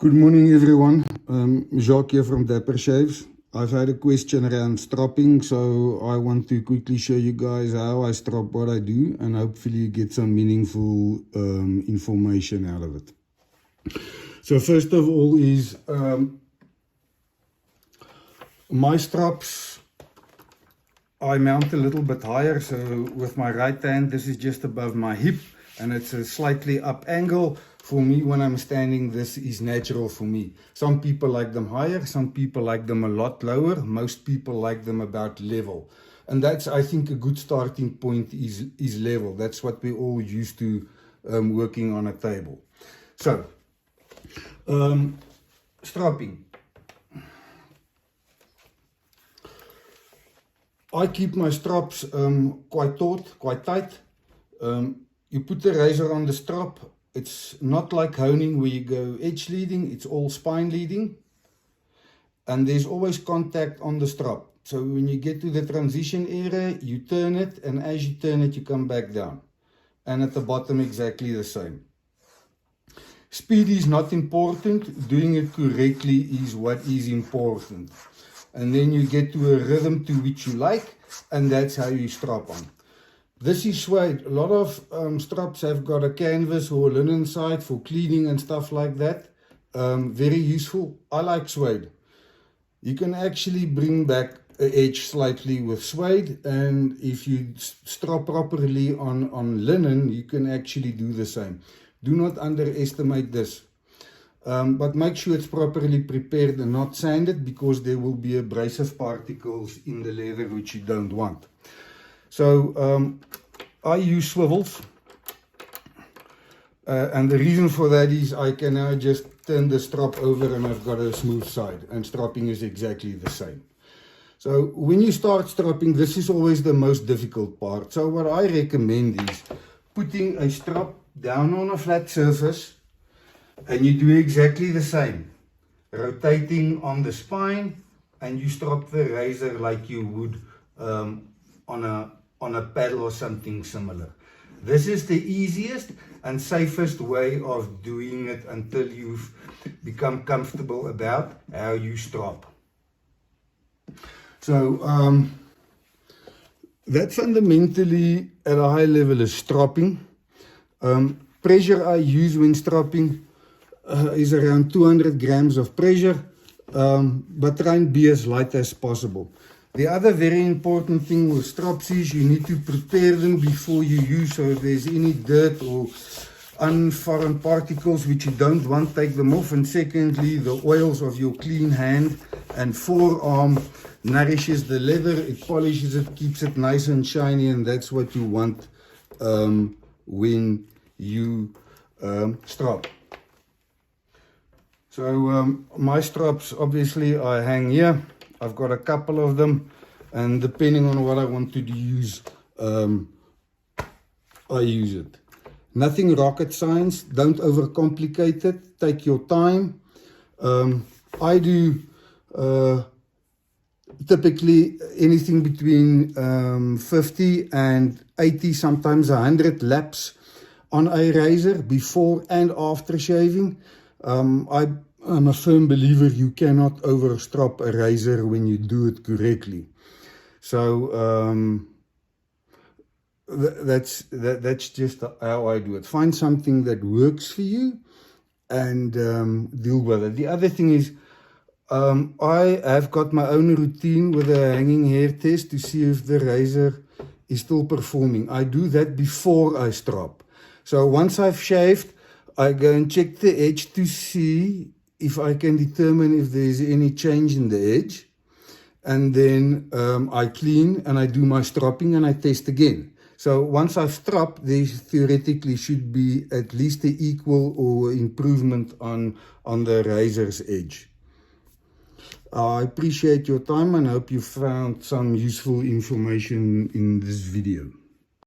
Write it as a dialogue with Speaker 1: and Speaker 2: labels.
Speaker 1: Good morning, everyone. Jacques here from Dapper Shaves. I've had a question around stropping, so I want to quickly show you guys how I strop, what I do, and hopefully you get some meaningful information out of it. So first of all is my strops, I mount a little bit higher. So with my right hand, this is just above my hip, and it's a slightly up angle. For me, when I'm standing, this is natural for me. Some people like them higher, some people like them a lot lower. Most people like them about level. And that's, I think, a good starting point is level. That's what we're all used to working on a table. So, stropping. I keep my strops quite taut, quite tight. You put the razor on the strop. It's not like honing where you go edge leading, it's all spine leading. And there's always contact on the strop. So when you get to the transition area, you turn it, and as you turn it, you come back down. And at the bottom, exactly the same. Speed is not important, doing it correctly is what is important. And then you get to a rhythm to which you like, and that's how you strop on. This is suede. A lot of strops have got a canvas or a linen side for cleaning and stuff like that. Very useful. I like suede. You can actually bring back an edge slightly with suede, and if you strop properly on linen, you can actually do the same. Do not underestimate this. But make sure it's properly prepared and not sanded, because there will be abrasive particles in the leather which you don't want. So I use swivels, and the reason for that is I can now just turn the strop over and I've got a smooth side, and stropping is exactly the same. So when you start stropping, this is always the most difficult part. So what I recommend is putting a strop down on a flat surface, and you do exactly the same, rotating on the spine, and you strop the razor like you would on a paddle or something similar. This is the easiest and safest way of doing it until you've become comfortable about how you strop. So that fundamentally at a high level is stropping. Pressure I use when stropping is around 200 grams of pressure, but try and be as light as possible. The other very important thing with strops is you need to prepare them before you use. So if there's any dirt or unforeign particles which you don't want, take them off. And secondly, the oils of your clean hand and forearm nourishes the leather, it polishes it, keeps it nice and shiny, and that's what you want when you strop. So my strops, obviously, I hang here. I've got a couple of them, and depending on what I want to use, I use it. Nothing rocket science. Don't overcomplicate it. Take your time. I do typically anything between 50 and 80, sometimes 100 laps on a razor before and after shaving. I'm a firm believer you cannot overstrop a razor when you do it correctly. So that's just how I do it. Find something that works for you and deal with it. The other thing is I have got my own routine with a hanging hair test to see if the razor is still performing. I do that before I strop. So once I've shaved, I go and check the edge to see if I can determine if there's any change in the edge. And then I clean and I do my stropping and I test again. So once I've stropped, there theoretically should be at least an equal or improvement on the razor's edge. I appreciate your time and hope you found some useful information in this video.